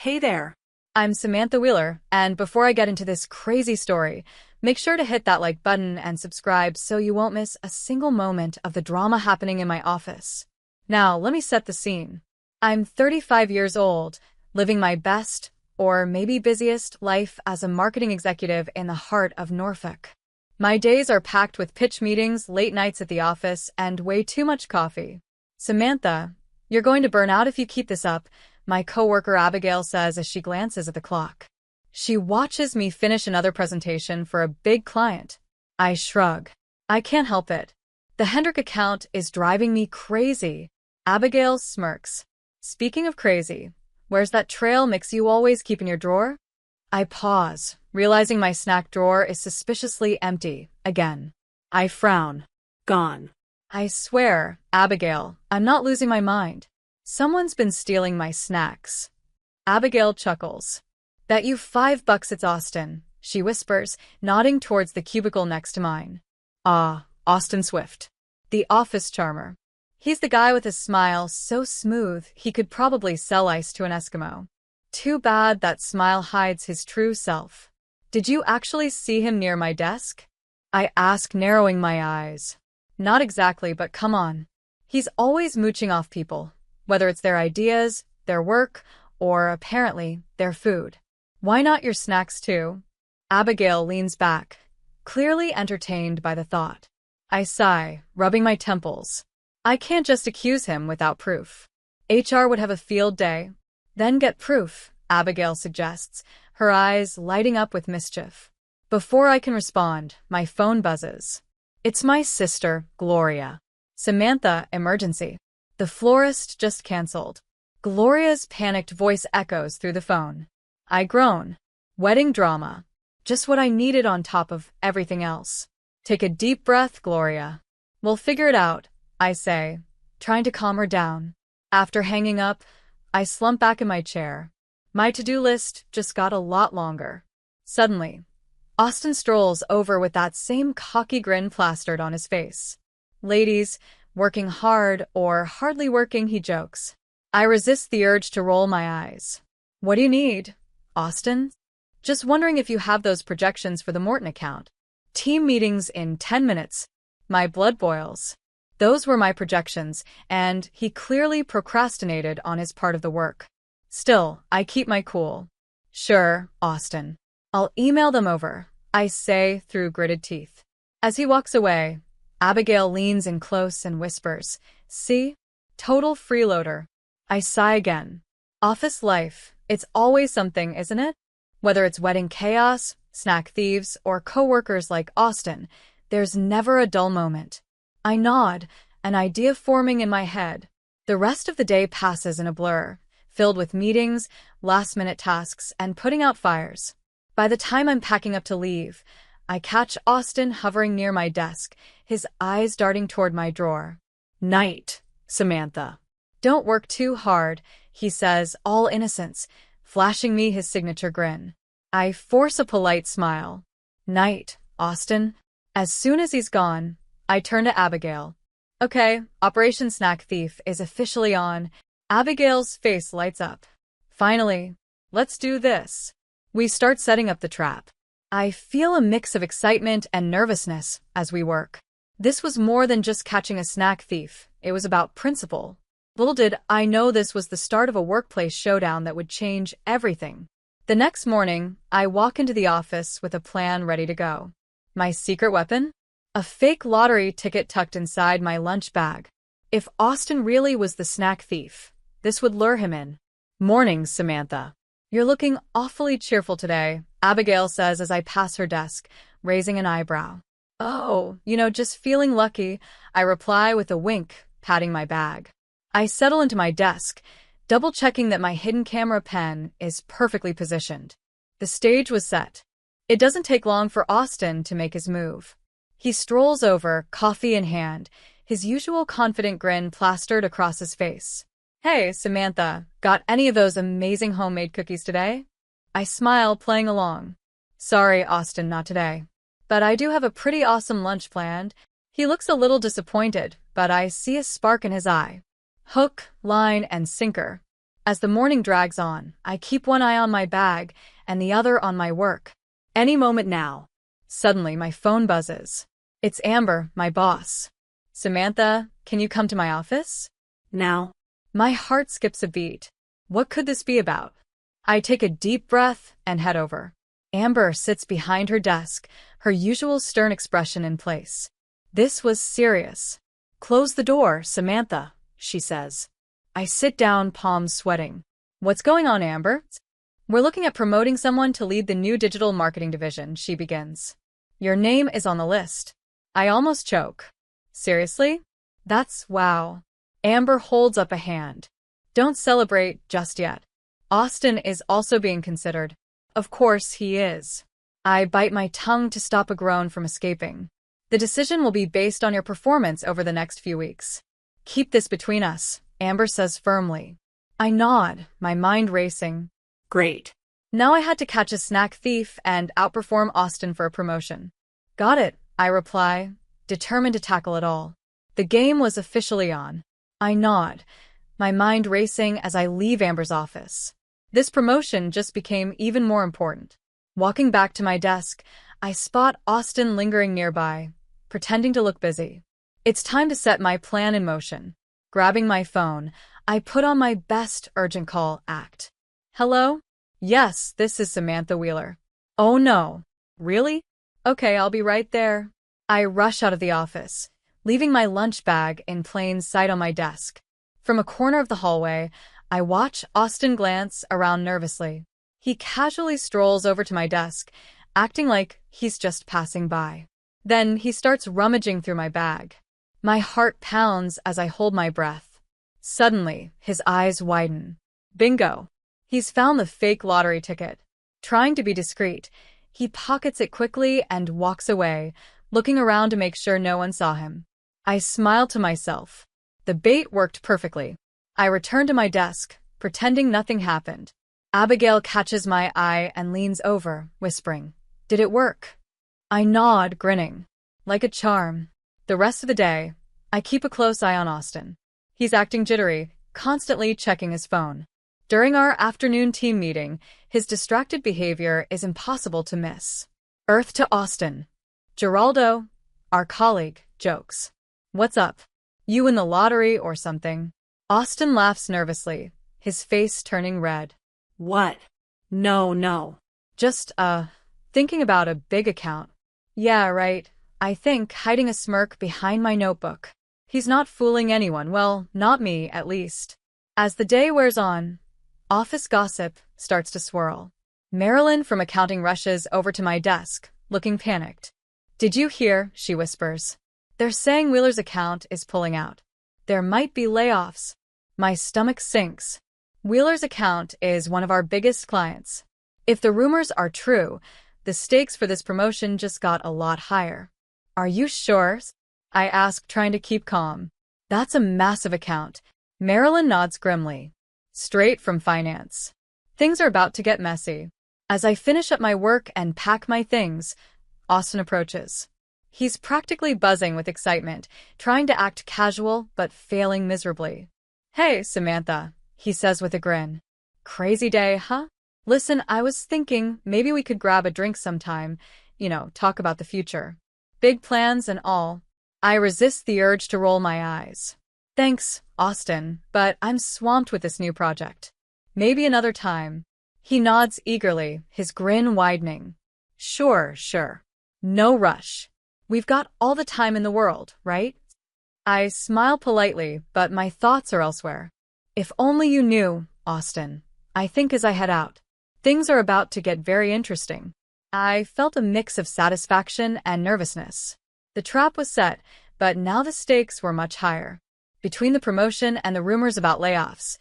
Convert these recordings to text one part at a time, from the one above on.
Hey there. I'm Samantha Wheeler, and before I get into this crazy story, make sure to hit that like button and subscribe so you won't miss a single moment of the drama happening in my office. Now, let me set the scene. I'm 35 years old, living my best, or maybe busiest, life as a marketing executive in the heart of Norfolk. My days are packed with pitch meetings, late nights at the office, and way too much coffee. Samantha, you're going to burn out if you keep this up, my coworker Abigail says as she glances at the clock. She watches me finish another presentation for a big client. I shrug. I can't help it. The Hendrick account is driving me crazy. Abigail smirks. Speaking of crazy, where's that trail mix you always keep in your drawer? I pause, realizing my snack drawer is suspiciously empty, again. I frown. Gone. I swear, Abigail, I'm not losing my mind. Someone's been stealing my snacks. Abigail chuckles. Bet you $5 it's Austin, she whispers, nodding towards the cubicle next to mine. Ah, Austin Swift. The office charmer. He's the guy with a smile so smooth he could probably sell ice to an Eskimo. Too bad that smile hides his true self. Did you actually see him near my desk? I ask, narrowing my eyes. Not exactly, but come on. He's always mooching off people, whether it's their ideas, their work, or, apparently, their food. Why not your snacks too? Abigail leans back, clearly entertained by the thought. I sigh, rubbing my temples. I can't just accuse him without proof. HR would have a field day. Then get proof, Abigail suggests, her eyes lighting up with mischief. Before I can respond, my phone buzzes. It's my sister, Gloria. Samantha, emergency. The florist just canceled. Gloria's panicked voice echoes through the phone. I groan. Wedding drama. Just what I needed on top of everything else. Take a deep breath, Gloria. We'll figure it out, I say, trying to calm her down. After hanging up, I slump back in my chair. My to-do list just got a lot longer. Suddenly, Austin strolls over with that same cocky grin plastered on his face. Ladies, working hard or hardly working, he jokes. I resist the urge to roll my eyes. What do you need, Austin? Just wondering if you have those projections for the Morton account. Team meetings in 10 minutes. My blood boils. Those were my projections, and he clearly procrastinated on his part of the work. Still, I keep my cool. Sure, Austin. I'll email them over, I say through gritted teeth. As he walks away, Abigail leans in close and whispers, see? Total freeloader. I sigh again. Office life, it's always something, isn't it? Whether it's wedding chaos, snack thieves, or coworkers like Austin, there's never a dull moment. I nod, an idea forming in my head. The rest of the day passes in a blur, filled with meetings, last-minute tasks, and putting out fires. By the time I'm packing up to leave, I catch Austin hovering near my desk, his eyes darting toward my drawer. Night, Samantha. Don't work too hard, he says, all innocence, flashing me his signature grin. I force a polite smile. Night, Austin. As soon as he's gone, I turn to Abigail. Okay, Operation Snack Thief is officially on. Abigail's face lights up. Finally, let's do this. We start setting up the trap. I feel a mix of excitement and nervousness as we work. This was more than just catching a snack thief. It was about principle. Little did I know this was the start of a workplace showdown that would change everything. The next morning, I walk into the office with a plan ready to go. My secret weapon? A fake lottery ticket tucked inside my lunch bag. If Austin really was the snack thief, this would lure him in. Morning, Samantha. You're looking awfully cheerful today, Abigail says as I pass her desk, raising an eyebrow. Oh, just feeling lucky, I reply with a wink, patting my bag. I settle into my desk, double-checking that my hidden camera pen is perfectly positioned. The stage was set. It doesn't take long for Austin to make his move. He strolls over, coffee in hand, his usual confident grin plastered across his face. Hey, Samantha, got any of those amazing homemade cookies today? I smile, playing along. Sorry, Austin, not today. But I do have a pretty awesome lunch planned. He looks a little disappointed, but I see a spark in his eye. Hook, line, and sinker. As the morning drags on, I keep one eye on my bag and the other on my work. Any moment now. Suddenly, my phone buzzes. It's Amber, my boss. Samantha, can you come to my office? Now. My heart skips a beat. What could this be about? I take a deep breath and head over. Amber sits behind her desk, her usual stern expression in place. This was serious. Close the door, Samantha, she says. I sit down, palms sweating. What's going on, Amber? We're looking at promoting someone to lead the new digital marketing division, she begins. Your name is on the list. I almost choke. Seriously? That's wow. Amber holds up a hand. Don't celebrate just yet. Austin is also being considered. Of course he is. I bite my tongue to stop a groan from escaping. The decision will be based on your performance over the next few weeks. Keep this between us, Amber says firmly. I nod, my mind racing. Great. Now I had to catch a snack thief and outperform Austin for a promotion. Got it, I reply, determined to tackle it all. The game was officially on. I nod, my mind racing as I leave Amber's office. This promotion just became even more important. Walking back to my desk, I spot Austin lingering nearby, pretending to look busy. It's time to set my plan in motion. Grabbing my phone, I put on my best urgent call act. Hello? Yes, this is Samantha Wheeler. Oh no. Really? Okay, I'll be right there. I rush out of the office, leaving my lunch bag in plain sight on my desk. From a corner of the hallway, I watch Austin glance around nervously. He casually strolls over to my desk, acting like he's just passing by. Then he starts rummaging through my bag. My heart pounds as I hold my breath. Suddenly, his eyes widen. Bingo! He's found the fake lottery ticket. Trying to be discreet, he pockets it quickly and walks away, looking around to make sure no one saw him. I smile to myself. The bait worked perfectly. I return to my desk, pretending nothing happened. Abigail catches my eye and leans over, whispering, "Did it work?" I nod, grinning. Like a charm. The rest of the day, I keep a close eye on Austin. He's acting jittery, constantly checking his phone. During our afternoon team meeting, his distracted behavior is impossible to miss. Earth to Austin. Geraldo, our colleague, jokes. What's up? You win the lottery or something? Austin laughs nervously, his face turning red. What? No. Just, thinking about a big account. Yeah, right. I think, hiding a smirk behind my notebook. He's not fooling anyone, well, not me, at least. As the day wears on, office gossip starts to swirl. Marilyn from accounting rushes over to my desk, looking panicked. Did you hear? She whispers. They're saying Wheeler's account is pulling out. There might be layoffs. My stomach sinks. Wheeler's account is one of our biggest clients. If the rumors are true, the stakes for this promotion just got a lot higher. Are you sure? I ask, trying to keep calm. That's a massive account. Marilyn nods grimly. Straight from finance. Things are about to get messy. As I finish up my work and pack my things, Austin approaches. He's practically buzzing with excitement, trying to act casual but failing miserably. Hey, Samantha, he says with a grin. Crazy day, huh? Listen, I was thinking maybe we could grab a drink sometime, talk about the future. Big plans and all. I resist the urge to roll my eyes. Thanks, Austin, but I'm swamped with this new project. Maybe another time. He nods eagerly, his grin widening. Sure. No rush. We've got all the time in the world, right? I smile politely, but my thoughts are elsewhere. If only you knew, Austin. I think as I head out, things are about to get very interesting. I felt a mix of satisfaction and nervousness. The trap was set, but now the stakes were much higher. Between the promotion and the rumors about layoffs,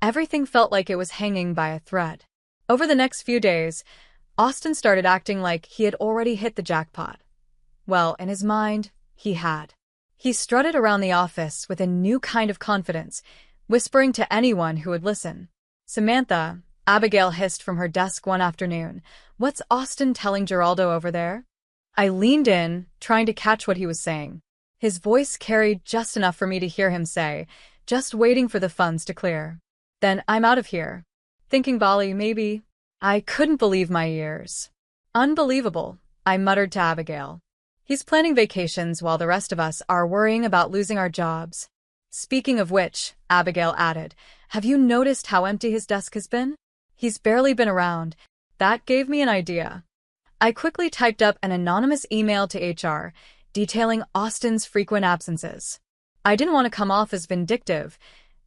everything felt like it was hanging by a thread. Over the next few days, Austin started acting like he had already hit the jackpot. Well, in his mind, he had. He strutted around the office with a new kind of confidence, whispering to anyone who would listen. Samantha, Abigail hissed from her desk one afternoon, "What's Austin telling Geraldo over there?" I leaned in, trying to catch what he was saying. His voice carried just enough for me to hear him say, "Just waiting for the funds to clear." Then I'm out of here. Thinking Bali, maybe. I couldn't believe my ears. Unbelievable, I muttered to Abigail. He's planning vacations while the rest of us are worrying about losing our jobs. Speaking of which, Abigail added, have you noticed how empty his desk has been? He's barely been around. That gave me an idea. I quickly typed up an anonymous email to HR, detailing Austin's frequent absences. I didn't want to come off as vindictive.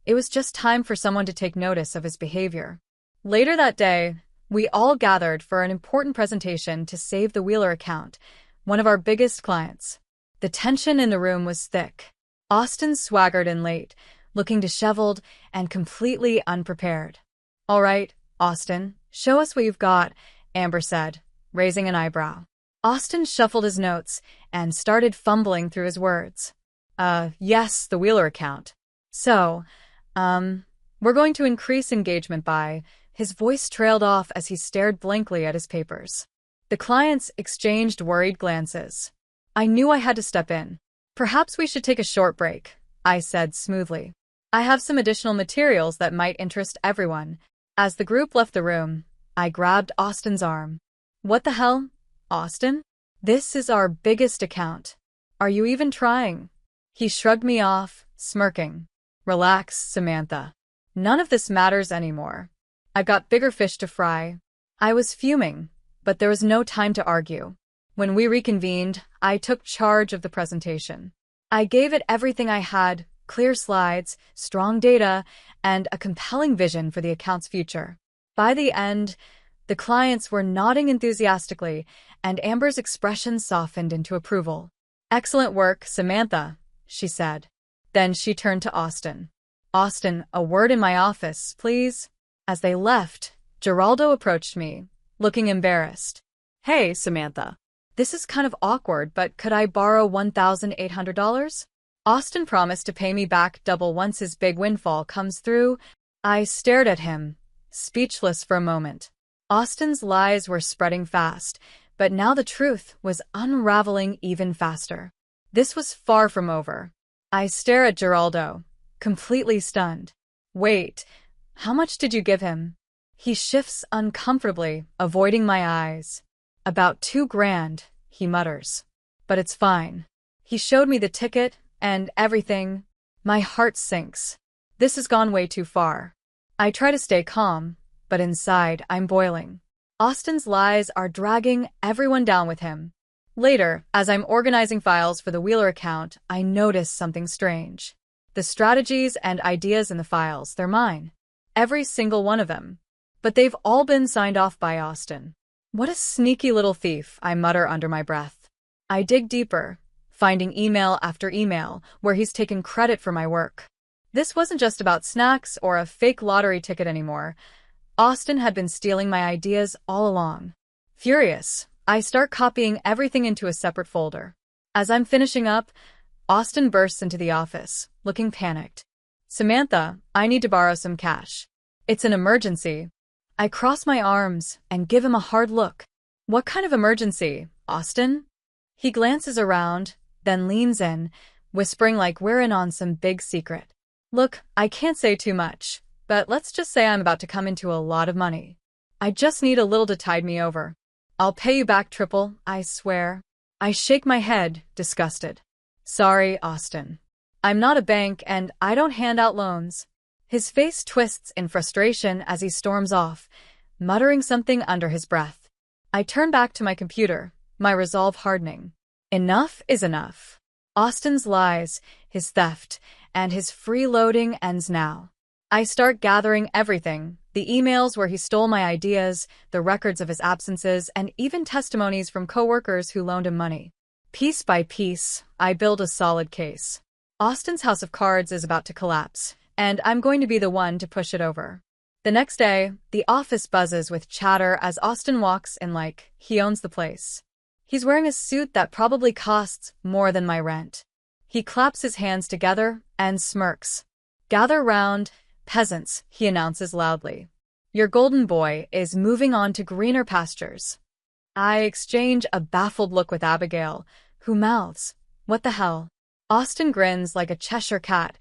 It was just time for someone to take notice of his behavior. Later that day, we all gathered for an important presentation to save the Wheeler account, one of our biggest clients. The tension in the room was thick. Austin swaggered in late, looking disheveled and completely unprepared. All right, Austin, show us what you've got, Amber said, raising an eyebrow. Austin shuffled his notes and started fumbling through his words. Yes, the Wheeler account. So, we're going to increase engagement by... His voice trailed off as he stared blankly at his papers. The clients exchanged worried glances. I knew I had to step in. Perhaps we should take a short break, I said smoothly. I have some additional materials that might interest everyone. As the group left the room, I grabbed Austin's arm. What the hell, Austin? This is our biggest account. Are you even trying? He shrugged me off, smirking. Relax, Samantha. None of this matters anymore. I've got bigger fish to fry. I was fuming, but there was no time to argue. When we reconvened, I took charge of the presentation. I gave it everything I had, clear slides, strong data, and a compelling vision for the account's future. By the end, the clients were nodding enthusiastically, and Amber's expression softened into approval. Excellent work, Samantha, she said. Then she turned to Austin. Austin, a word in my office, please. As they left, Geraldo approached me, looking embarrassed. Hey, Samantha. This is kind of awkward, but could I borrow $1,800? Austin promised to pay me back double once his big windfall comes through. I stared at him, speechless for a moment. Austin's lies were spreading fast, but now the truth was unraveling even faster. This was far from over. I stare at Geraldo, completely stunned. Wait. How much did you give him? He shifts uncomfortably, avoiding my eyes. About $2,000, he mutters. But it's fine. He showed me the ticket and everything. My heart sinks. This has gone way too far. I try to stay calm, but inside I'm boiling. Austin's lies are dragging everyone down with him. Later, as I'm organizing files for the Wheeler account, I notice something strange. The strategies and ideas in the files, they're mine. Every single one of them. But they've all been signed off by Austin. What a sneaky little thief, I mutter under my breath. I dig deeper, finding email after email where he's taken credit for my work. This wasn't just about snacks or a fake lottery ticket anymore. Austin had been stealing my ideas all along. Furious, I start copying everything into a separate folder. As I'm finishing up, Austin bursts into the office, looking panicked. Samantha, I need to borrow some cash. It's an emergency. I cross my arms and give him a hard look. What kind of emergency, Austin? He glances around, then leans in, whispering like we're in on some big secret. Look, I can't say too much, but let's just say I'm about to come into a lot of money. I just need a little to tide me over. I'll pay you back triple, I swear. I shake my head, disgusted. Sorry, Austin. I'm not a bank and I don't hand out loans. His face twists in frustration as he storms off, muttering something under his breath. I turn back to my computer, my resolve hardening. Enough is enough. Austin's lies, his theft, and his freeloading ends now. I start gathering everything, the emails where he stole my ideas, the records of his absences, and even testimonies from coworkers who loaned him money. Piece by piece, I build a solid case. Austin's house of cards is about to collapse, and I'm going to be the one to push it over. The next day, the office buzzes with chatter as Austin walks in like he owns the place. He's wearing a suit that probably costs more than my rent. He claps his hands together and smirks. Gather round, peasants, he announces loudly. Your golden boy is moving on to greener pastures. I exchange a baffled look with Abigail, who mouths, what the hell? Austin grins like a Cheshire cat,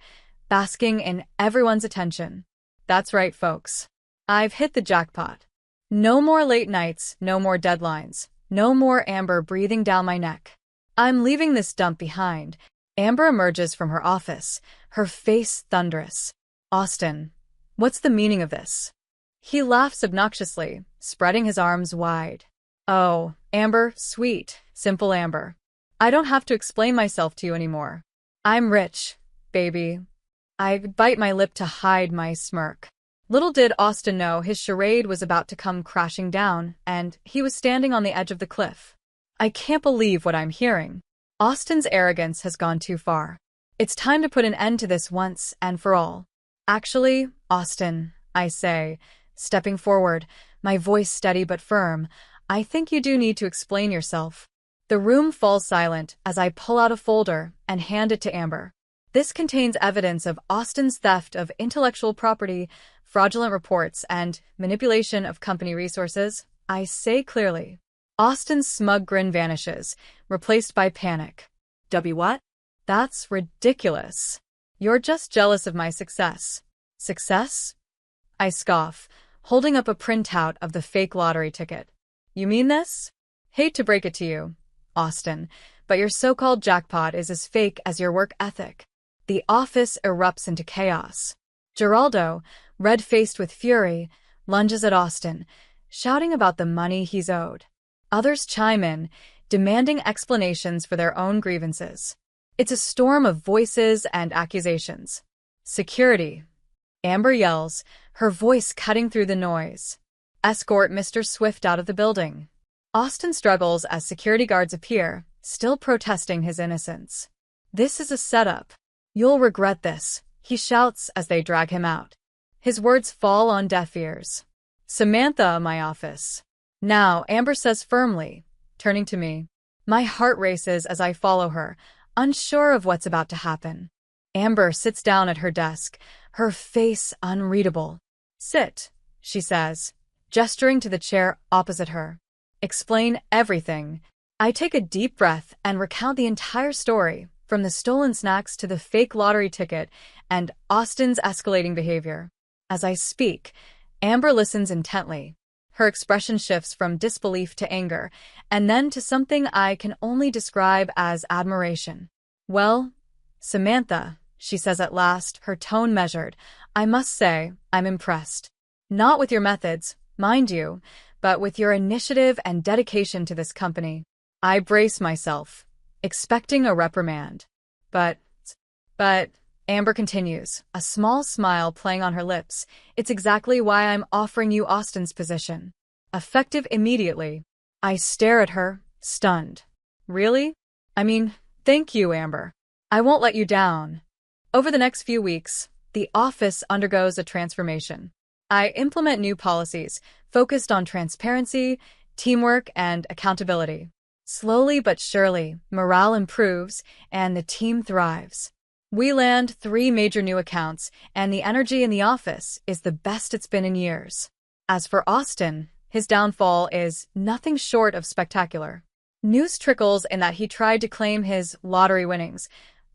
basking in everyone's attention. That's right, folks. I've hit the jackpot. No more late nights, no more deadlines, no more Amber breathing down my neck. I'm leaving this dump behind. Amber emerges from her office, her face thunderous. Austin, what's the meaning of this? He laughs obnoxiously, spreading his arms wide. Oh, Amber, sweet, simple Amber. I don't have to explain myself to you anymore. I'm rich, baby. I bite my lip to hide my smirk. Little did Austin know his charade was about to come crashing down, and he was standing on the edge of the cliff. I can't believe what I'm hearing. Austin's arrogance has gone too far. It's time to put an end to this once and for all. Actually, Austin, I say, stepping forward, my voice steady but firm, I think you do need to explain yourself. The room falls silent as I pull out a folder and hand it to Amber. This contains evidence of Austin's theft of intellectual property, fraudulent reports, and manipulation of company resources. I say clearly. Austin's smug grin vanishes, replaced by panic. What? That's ridiculous. You're just jealous of my success. Success? I scoff, holding up a printout of the fake lottery ticket. You mean this? Hate to break it to you, Austin, but your so-called jackpot is as fake as your work ethic. The office erupts into chaos. Geraldo, red-faced with fury, lunges at Austin, shouting about the money he's owed. Others chime in, demanding explanations for their own grievances. It's a storm of voices and accusations. Security. Amber yells, her voice cutting through the noise. Escort Mr. Swift out of the building. Austin struggles as security guards appear, still protesting his innocence. This is a setup. You'll regret this, he shouts as they drag him out. His words fall on deaf ears. Samantha, my office. Now, Amber says firmly, turning to me. My heart races as I follow her, unsure of what's about to happen. Amber sits down at her desk, her face unreadable. Sit, she says, gesturing to the chair opposite her. Explain everything. I take a deep breath and recount the entire story, from the stolen snacks to the fake lottery ticket and Austin's escalating behavior. As I speak, Amber listens intently. Her expression shifts from disbelief to anger, and then to something I can only describe as admiration. Well, Samantha, she says at last, her tone measured, I must say, I'm impressed. Not with your methods, mind you, but with your initiative and dedication to this company. I brace myself, expecting a reprimand. But, Amber continues, a small smile playing on her lips, it's exactly why I'm offering you Austin's position. Effective immediately. I stare at her, stunned. Really? I mean, thank you, Amber. I won't let you down. Over the next few weeks, the office undergoes a transformation. I implement new policies focused on transparency, teamwork, and accountability. Slowly but surely, morale improves and the team thrives. We land 3 major new accounts, and the energy in the office is the best it's been in years. As for Austin, his downfall is nothing short of spectacular. News trickles in that he tried to claim his lottery winnings,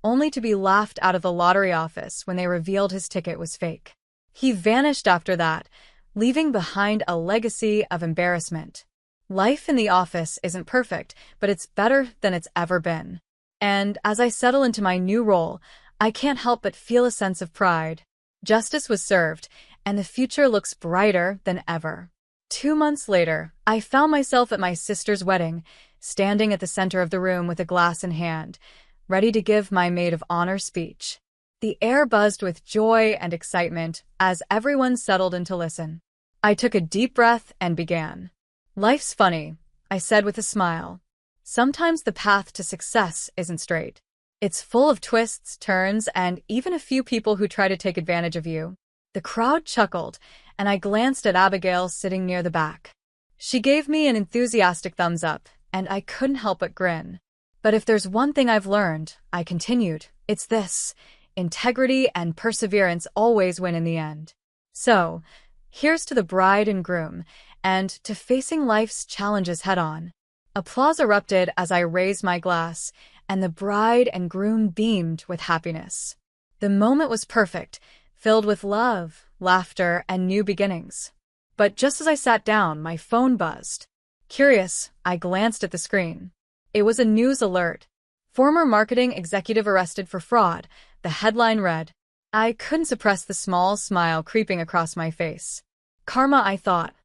only to be laughed out of the lottery office when they revealed his ticket was fake. He vanished after that, leaving behind a legacy of embarrassment. Life in the office isn't perfect, but it's better than it's ever been. And as I settle into my new role, I can't help but feel a sense of pride. Justice was served, and the future looks brighter than ever. 2 months later, I found myself at my sister's wedding, standing at the center of the room with a glass in hand, ready to give my maid of honor speech. The air buzzed with joy and excitement as everyone settled in to listen. I took a deep breath and began. Life's funny, I said with a smile. Sometimes the path to success isn't straight. It's full of twists, turns, and even a few people who try to take advantage of you. The crowd chuckled, and I glanced at Abigail sitting near the back. She gave me an enthusiastic thumbs up, and I couldn't help but grin. But if there's one thing I've learned, I continued, it's this. Integrity and perseverance always win in the end. So, here's to the bride and groom, and to facing life's challenges head-on. Applause erupted as I raised my glass, and the bride and groom beamed with happiness. The moment was perfect, filled with love, laughter, and new beginnings. But just as I sat down, my phone buzzed. Curious, I glanced at the screen. It was a news alert. Former marketing executive arrested for fraud, the headline read. I couldn't suppress the small smile creeping across my face. Karma, I thought.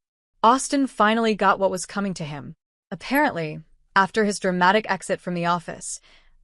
Austin finally got what was coming to him. Apparently, after his dramatic exit from the office,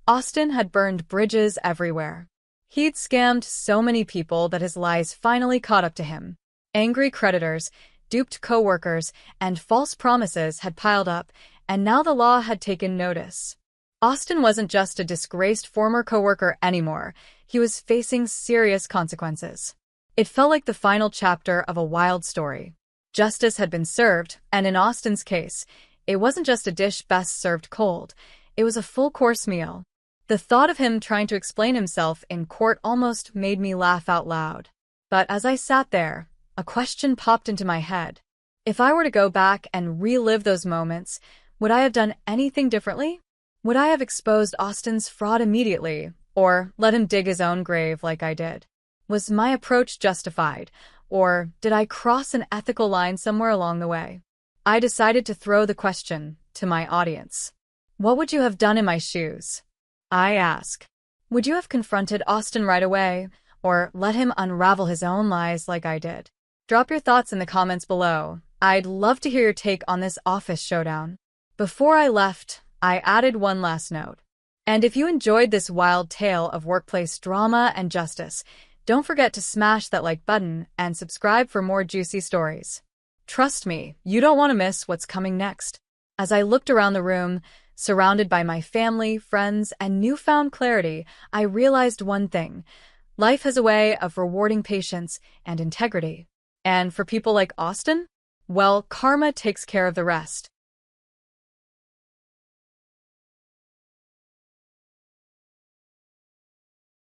Austin had burned bridges everywhere. He'd scammed so many people that his lies finally caught up to him. Angry creditors, duped coworkers, and false promises had piled up, and now the law had taken notice. Austin wasn't just a disgraced former coworker anymore. He was facing serious consequences. It felt like the final chapter of a wild story. Justice had been served, and in Austin's case, it wasn't just a dish best served cold. It was a full-course meal. The thought of him trying to explain himself in court almost made me laugh out loud. But as I sat there, a question popped into my head. If I were to go back and relive those moments, would I have done anything differently? Would I have exposed Austin's fraud immediately, or let him dig his own grave like I did? Was my approach justified, or did I cross an ethical line somewhere along the way? I decided to throw the question to my audience. What would you have done in my shoes? I ask. Would you have confronted Austin right away, or let him unravel his own lies like I did? Drop your thoughts in the comments below. I'd love to hear your take on this office showdown. Before I left, I added one last note. And if you enjoyed this wild tale of workplace drama and justice, don't forget to smash that like button and subscribe for more juicy stories. Trust me, you don't want to miss what's coming next. As I looked around the room, surrounded by my family, friends, and newfound clarity, I realized one thing. Life has a way of rewarding patience and integrity. And for people like Austin, well, karma takes care of the rest.